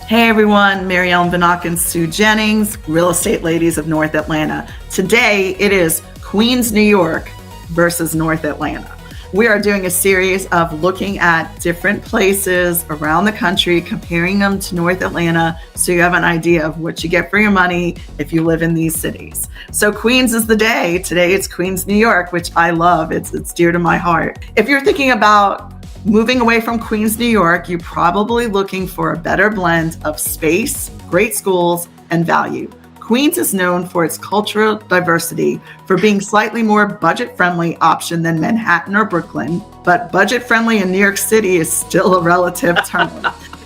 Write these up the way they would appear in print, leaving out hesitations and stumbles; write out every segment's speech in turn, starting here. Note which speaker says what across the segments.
Speaker 1: Hey everyone, Mary Ellen Vinock and Sue Jennings, real estate ladies of North Atlanta. Today it is Queens, New York versus North Atlanta. We are doing a series of looking at different places around the country, comparing them to North Atlanta so you have an idea of what you get for your money if you live in these cities. So Queens is the day. Today it's Queens, New York, which I love. It's dear to my heart. If you're thinking about moving away from Queens, New York, you're probably looking for a better blend of space, great schools, and value. Queens is known for its cultural diversity, for being slightly more budget-friendly option than Manhattan or Brooklyn, but budget-friendly in New York City is still a relative term.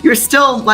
Speaker 1: You're still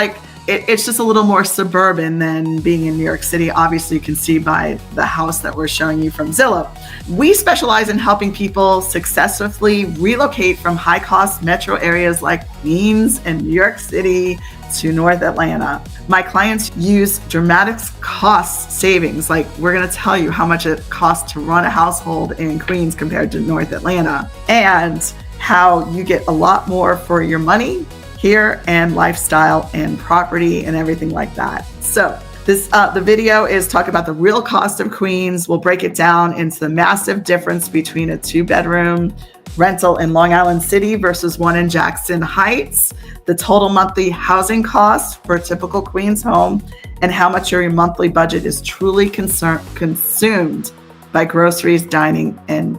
Speaker 1: it's just a little more suburban than being in New York City. Obviously, you can see by the house that we're showing you from Zillow. We specialize in helping people successfully relocate from high-cost metro areas like Queens and New York City to North Atlanta. My clients use dramatic cost savings. Like, we're going to tell you how much it costs to run a household in Queens compared to North Atlanta, and how you get a lot more for your money here, and lifestyle and property and everything like that. So this the video is talking about the real cost of Queens. We'll break it down into the massive difference between a 2-bedroom rental in Long Island City versus one in Jackson Heights, the total monthly housing cost for a typical Queens home, and how much your monthly budget is truly consumed by groceries, dining, and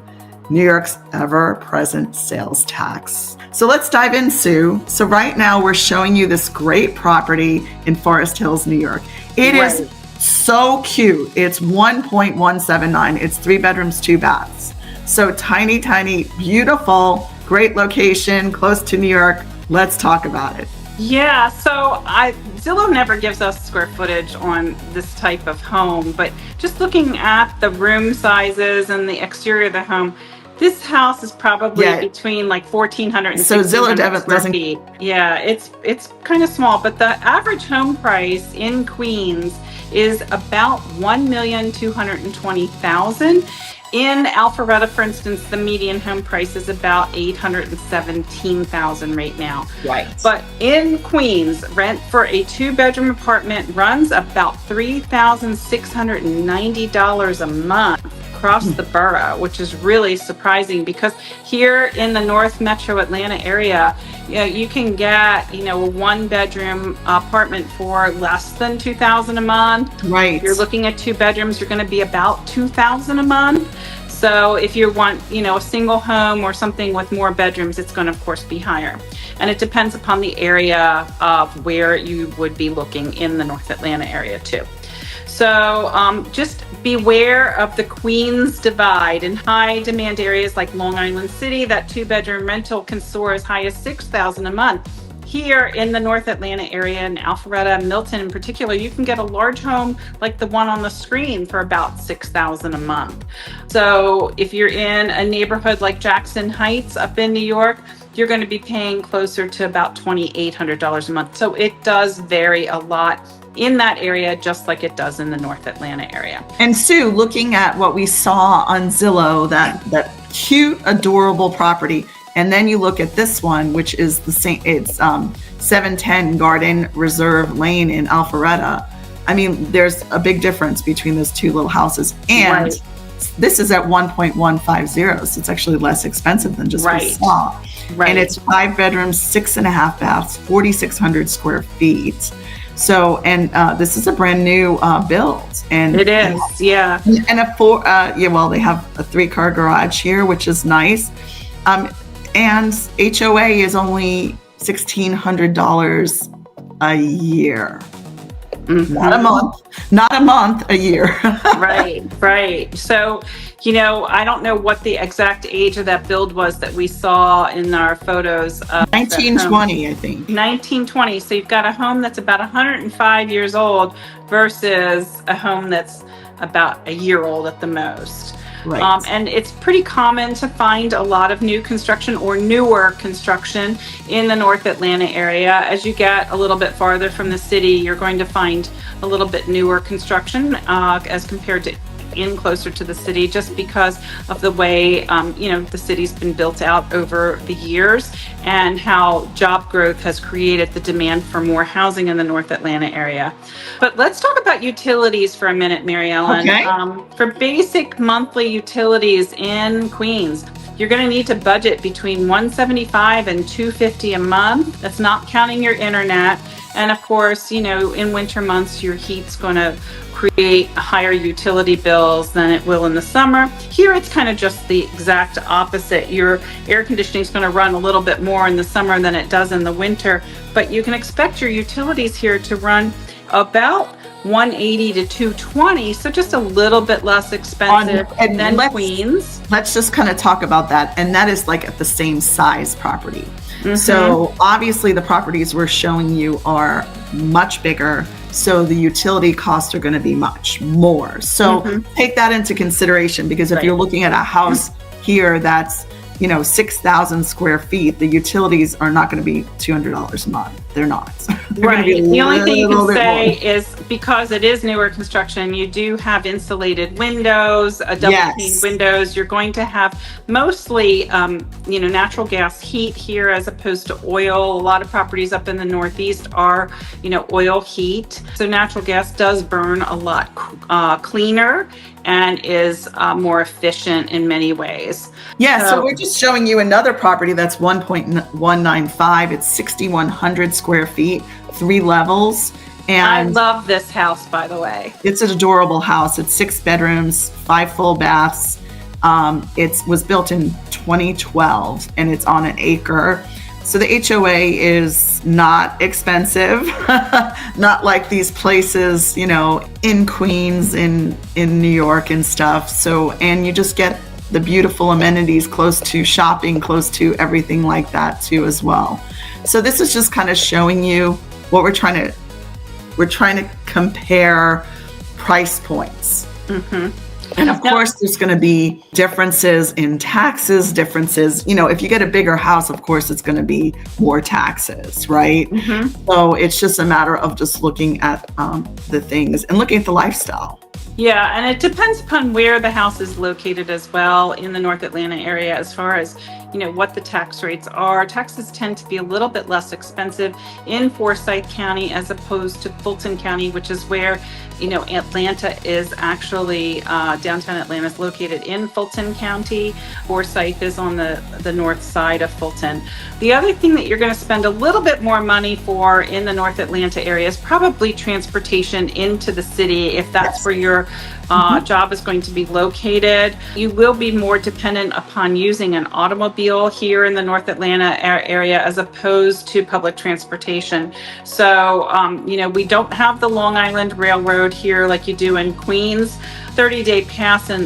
Speaker 1: New York's ever-present sales tax. So let's dive in, Sue. So right now we're showing you this great property in Forest Hills, New York. It is so cute. It's 1.179. It's 3 bedrooms, 2 baths. So tiny, tiny, beautiful, great location, close to New York. Let's talk about it.
Speaker 2: Yeah, so Zillow never gives us square footage on this type of home, but just looking at the room sizes and the exterior of the home, this house is probably between like 1,400 and 1,600 square feet. Yeah, it's kind of small, but the average home price in Queens is about $1,220,000. In Alpharetta, for instance, the median home price is about $817,000 right now.
Speaker 1: Right.
Speaker 2: But in Queens, rent for a 2-bedroom apartment runs about $3,690 a month across the borough, which is really surprising, because here in the North Metro Atlanta area, you can get, a 1-bedroom apartment for less than $2,000 a month.
Speaker 1: Right.
Speaker 2: If you're looking at 2 bedrooms, you're going to be about $2,000 a month. So if you want, a single home or something with more bedrooms, it's going to, of course, be higher. And it depends upon the area of where you would be looking in the North Atlanta area too. So just beware of the Queens divide. In high demand areas like Long Island City, that 2-bedroom rental can soar as high as $6,000 a month. Here in the North Atlanta area, in Alpharetta, Milton in particular, you can get a large home like the one on the screen for about $6,000 a month. So if you're in a neighborhood like Jackson Heights up in New York, you're going to be paying closer to about $2,800 a month. So it does vary a lot in that area, just like it does in the North Atlanta area.
Speaker 1: And Sue, looking at what we saw on Zillow, that cute, adorable property, and then you look at this one, which is the same. It's 710 Garden Reserve Lane in Alpharetta. I mean, there's a big difference between those two little houses, and this is at 1.150, so it's actually less expensive than just we saw. Right. And it's 5 bedrooms, 6.5 baths, 4,600 square feet. So, and this is a brand new build, and
Speaker 2: it is, yeah.
Speaker 1: And a 4, well, they have a 3-car garage here, which is nice. And HOA is only $1,600 a year. Mm-hmm. Not a month, a year.
Speaker 2: Right. So, I don't know what the exact age of that build was that we saw in our photos.
Speaker 1: 1920, I think.
Speaker 2: 1920. So you've got a home that's about 105 years old versus a home that's about a year old at the most.
Speaker 1: Right.
Speaker 2: And it's pretty common to find a lot of new construction or newer construction in the North Atlanta area. As you get a little bit farther from the city, you're going to find a little bit newer construction as compared to in closer to the city just because of the way, the city's been built out over the years and how job growth has created the demand for more housing in the North Atlanta area. But let's talk about utilities for a minute, Mary Ellen.
Speaker 1: Okay.
Speaker 2: For basic monthly utilities in Queens, you're going to need to budget between $175 and $250 a month. That's not counting your internet. And of course, in winter months, your heat's going to create higher utility bills than it will in the summer. Here, it's kind of just the exact opposite. Your air conditioning is going to run a little bit more in the summer than it does in the winter, but you can expect your utilities here to run about $180 to $220, so just a little bit less expensive than Queens.
Speaker 1: Let's just kind of talk about that, and that is like at the same size property.
Speaker 2: Mm-hmm.
Speaker 1: So obviously the properties we're showing you are much bigger, so the utility costs are going to be much more. So take that into consideration, because if you're looking at a house here that's 6,000 square feet, the utilities are not going to be $200 a month. They're not.
Speaker 2: Right. The only thing you can say is, because it is newer construction, you do have insulated windows, double pane windows. You're going to have mostly, natural gas heat here as opposed to oil. A lot of properties up in the Northeast are, oil heat. So natural gas does burn a lot cleaner and is more efficient in many ways.
Speaker 1: Yeah, so we're just showing you another property that's 1.195. It's 6,100 square feet, 3 levels. And
Speaker 2: I love this house, by the way.
Speaker 1: It's an adorable house. It's 6 bedrooms, 5 full baths. It was built in 2012, and it's on an acre. So the HOA is not expensive, not like these places, in Queens, in New York and stuff. So, and you just get the beautiful amenities close to shopping, close to everything like that too as well. So this is just kind of showing you what we're trying to compare price points. Mm-hmm. And of course, there's going to be differences in taxes, if you get a bigger house, of course, it's going to be more taxes, right? Mm-hmm. So it's just a matter of just looking at the things and looking at the lifestyle.
Speaker 2: Yeah, and it depends upon where the house is located as well in the North Atlanta area as far as, what the tax rates are. Taxes tend to be a little bit less expensive in Forsyth County as opposed to Fulton County, which is where, Atlanta is actually, downtown Atlanta is located in Fulton County. Forsyth is on the north side of Fulton. The other thing that you're going to spend a little bit more money for in the North Atlanta area is probably transportation into the city, if that's where your job is going to be located. You will be more dependent upon using an automobile here in the North Atlanta area as opposed to public transportation. So, we don't have the Long Island Railroad here like you do in Queens. 30-day pass on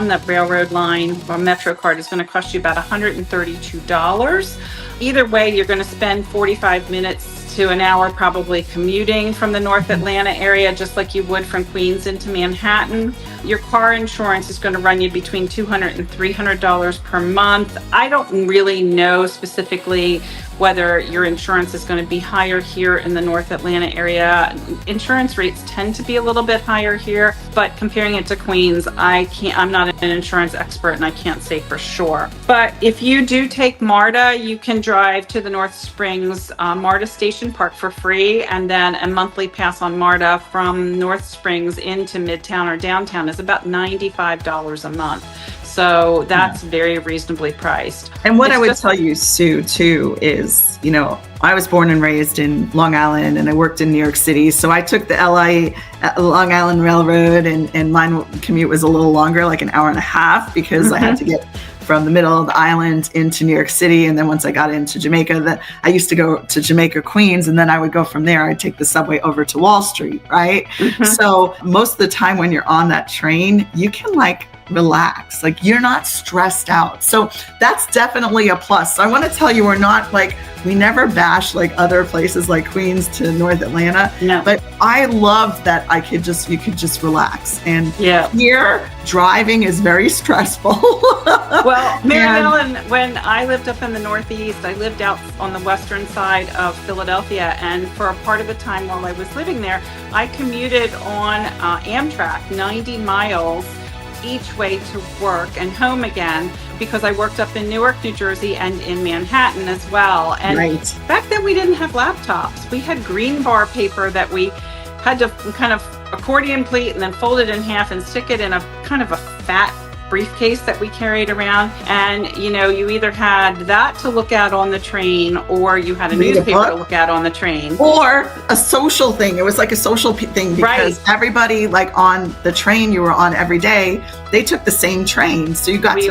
Speaker 2: the railroad line or MetroCard is going to cost you about $132. Either way, you're going to spend 45 minutes to an hour probably commuting from the North Atlanta area, just like you would from Queens into Manhattan. Your car insurance is going to run you between $200 and $300 per month. I don't really know specifically whether your insurance is going to be higher here in the North Atlanta area. Insurance rates tend to be a little bit higher here, but comparing it to Queens, I'm not an insurance expert and I can't say for sure. But if you do take MARTA, you can drive to the North Springs MARTA Station Park for free, and then a monthly pass on MARTA from North Springs into Midtown or downtown is about $95 a month. So that's very reasonably priced.
Speaker 1: And what I would tell you, Sue, too, is, I was born and raised in Long Island and I worked in New York City. So I took the Long Island Railroad, and mine commute was a little longer, like an hour and a half, because I had to get from the middle of the island into New York City. And then once I got into Jamaica, I used to go to Jamaica, Queens, and then I would go from there. I'd take the subway over to Wall Street, right? Mm-hmm. So most of the time when you're on that train, you can relax, you're not stressed out. So that's definitely a plus. So I want to tell you, we never bash other places like Queens to North Atlanta.
Speaker 2: No.
Speaker 1: But I loved that you could just relax. And here driving is very stressful.
Speaker 2: Well, Mary Ellen, when I lived up in the Northeast, I lived out on the western side of Philadelphia, and for a part of the time while I was living there, I commuted on Amtrak 90 miles each way to work and home again, because I worked up in Newark, New Jersey, and in Manhattan as well. And back then we didn't have laptops. We had green bar paper that we had to kind of accordion pleat and then fold it in half and stick it in a kind of a fat briefcase that we carried around. And you either had that to look at on the train, or you had a newspaper to look at on the train,
Speaker 1: or a social thing. It was like a social thing, because everybody, like on the train you were on every day, they took the same train, so you got to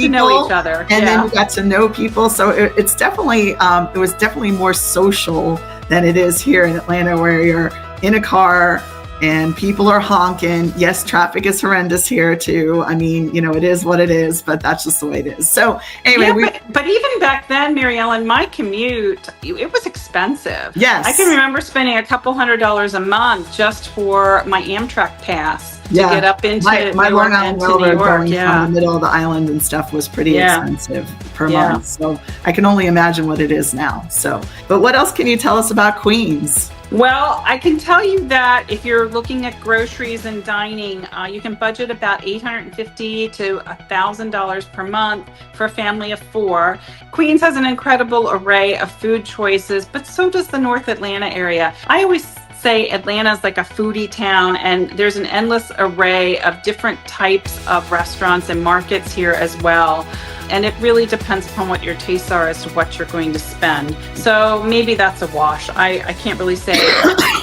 Speaker 1: know each other, and then you got to know people. So it's definitely it was definitely more social than it is here in Atlanta, where you're in a car and people are honking. Yes, traffic is horrendous here too. I mean, it is what it is, but that's just the way it is. So anyway,
Speaker 2: but even back then, Mary Ellen, my commute, it was expensive.
Speaker 1: Yes.
Speaker 2: I can remember spending a couple $100s a month just for my Amtrak pass to get up into
Speaker 1: my Long Island Railroad going from the middle of the island and stuff was pretty expensive per month. So I can only imagine what it is now. So, but what else can you tell us about Queens?
Speaker 2: Well, I can tell you that if you're looking at groceries and dining, you can budget about $850 to $1,000 per month for a family of 4. Queens has an incredible array of food choices, but so does the North Atlanta area. I always say Atlanta's like a foodie town, and there's an endless array of different types of restaurants and markets here as well. And it really depends upon what your tastes are as to what you're going to spend. So maybe that's a wash. I can't really say.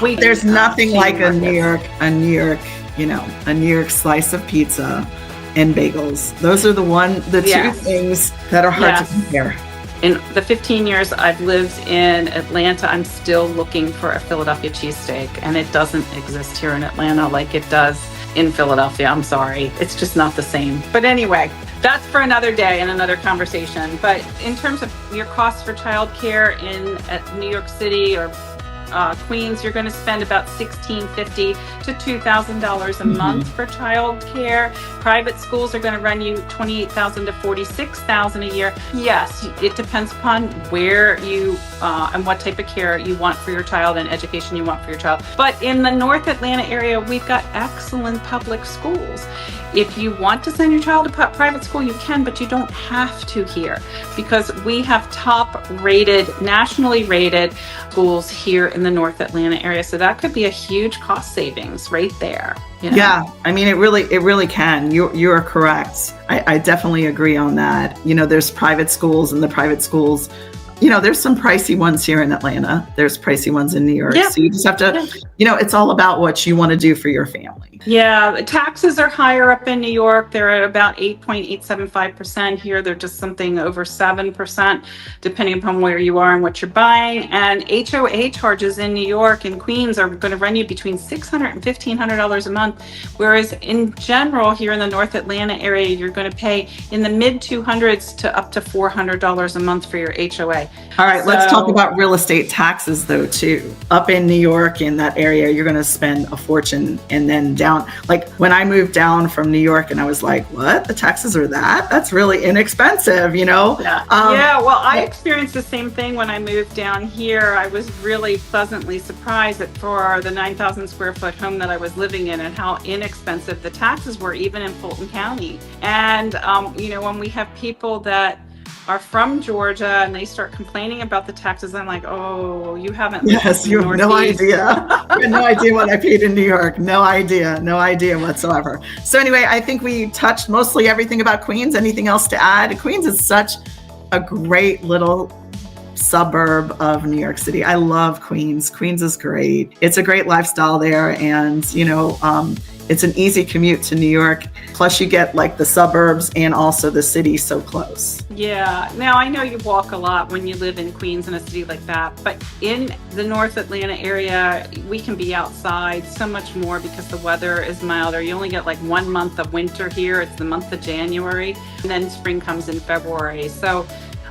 Speaker 1: There's nothing like a New York slice of pizza and bagels. Those are the two things that are hard to compare.
Speaker 2: In the 15 years I've lived in Atlanta, I'm still looking for a Philadelphia cheesesteak, and it doesn't exist here in Atlanta like it does in Philadelphia. I'm sorry. It's just not the same. But anyway, that's for another day and another conversation. But in terms of your costs for childcare in New York City or Queens, you're going to spend about $1,650 to $2,000 a month for childcare. Private schools are going to run you $28,000 to $46,000 a year. Yes, it depends upon where you and what type of care you want for your child and education you want for your child. But in the North Atlanta area, we've got excellent public schools. If you want to send your child to private school, you can, but you don't have to here, because we have top-rated, nationally rated schools here in the North Atlanta area. So that could be a huge cost savings right there.
Speaker 1: Yeah, I mean, it really can. You're correct. I definitely agree on that. There's private schools, and the private schools, there's some pricey ones here in Atlanta. There's pricey ones in New York. Yeah. So you just have to, it's all about what you want to do for your family.
Speaker 2: Yeah, the taxes are higher up in New York. They're at about 8.875%. Here, they're just something over 7%, depending upon where you are and what you're buying. And HOA charges in New York and Queens are going to run you between $600 and $1,500 a month, whereas in general here in the North Atlanta area, you're going to pay in the mid 200s to up to $400 a month for your HOA.
Speaker 1: All right, let's talk about real estate taxes though too. Up in New York, in that area, you're going to spend a fortune, and then down. Like when I moved down from New York, and I was like, what? The taxes are that? That's really inexpensive,
Speaker 2: Yeah. Well, I experienced the same thing when I moved down here. I was really pleasantly surprised that for the 9,000 square foot home that I was living in, and how inexpensive the taxes were, even in Fulton County. And, when we have people that are from Georgia and they start complaining about the taxes, I'm like, oh, you haven't.
Speaker 1: Yes, you have no idea. You have no idea what I paid in New York. No idea whatsoever. So anyway, I think we touched mostly everything about Queens. Anything else to add? Queens is such a great little suburb of New York City. I love Queens. Queens is great. It's a great lifestyle there, and it's an easy commute to New York. Plus you get like the suburbs and also the city so close.
Speaker 2: Yeah. Now I know you walk a lot when you live in Queens, in a city like that, but in the North Atlanta area, we can be outside so much more because the weather is milder. You only get like 1 month of winter here. It's the month of January, and then spring comes in February. So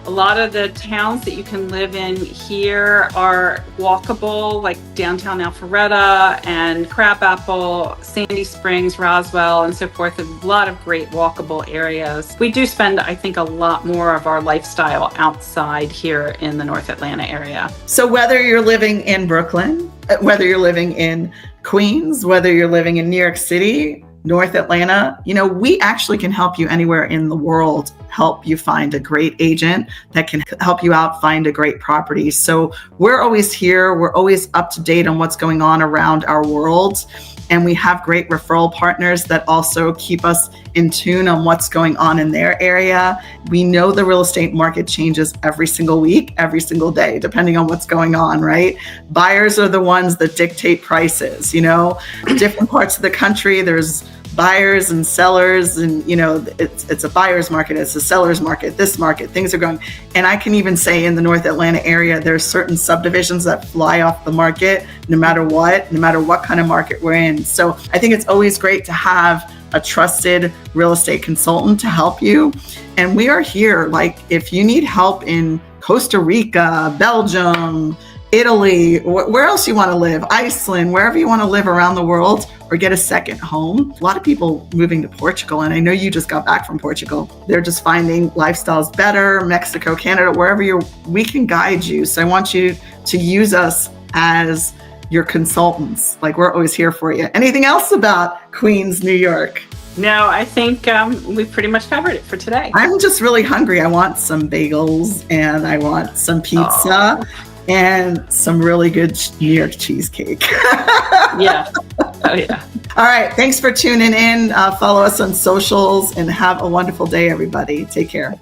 Speaker 2: a lot of the towns that you can live in here are walkable, like downtown Alpharetta and Crabapple, Sandy Springs, Roswell, and so forth. A lot of great walkable areas. We do spend, I think, a lot more of our lifestyle outside here in the North Atlanta area.
Speaker 1: So whether you're living in Brooklyn, whether you're living in Queens, whether you're living in New York City, North Atlanta, we actually can help you anywhere in the world, help you find a great agent that can help you out, find a great property. So we're always here. We're always up to date on what's going on around our world. And we have great referral partners that also keep us in tune on what's going on in their area. We know the real estate market changes every single week, every single day, depending on what's going on, right? Buyers are the ones that dictate prices, different parts of the country, there's buyers and sellers, and it's a buyer's market, it's a seller's market, this market, things are going. And I can even say in the North Atlanta area, there's certain subdivisions that fly off the market no matter what kind of market we're in. So I think it's always great to have a trusted real estate consultant to help you. And we are here, like if you need help in Costa Rica, Belgium, Italy, where else you want to live, Iceland, wherever you want to live around the world or get a second home. A lot of people moving to Portugal, and I know you just got back from Portugal. They're just finding lifestyles better, Mexico, Canada, wherever we can guide you. So I want you to use us as your consultants. Like we're always here for you. Anything else about Queens, New York?
Speaker 2: No, I think we've pretty much covered it for today.
Speaker 1: I'm just really hungry. I want some bagels and I want some pizza. Oh. And some really good New York cheesecake.
Speaker 2: Yeah. Oh, yeah.
Speaker 1: All right. Thanks for tuning in. Follow us on socials and have a wonderful day, everybody. Take care.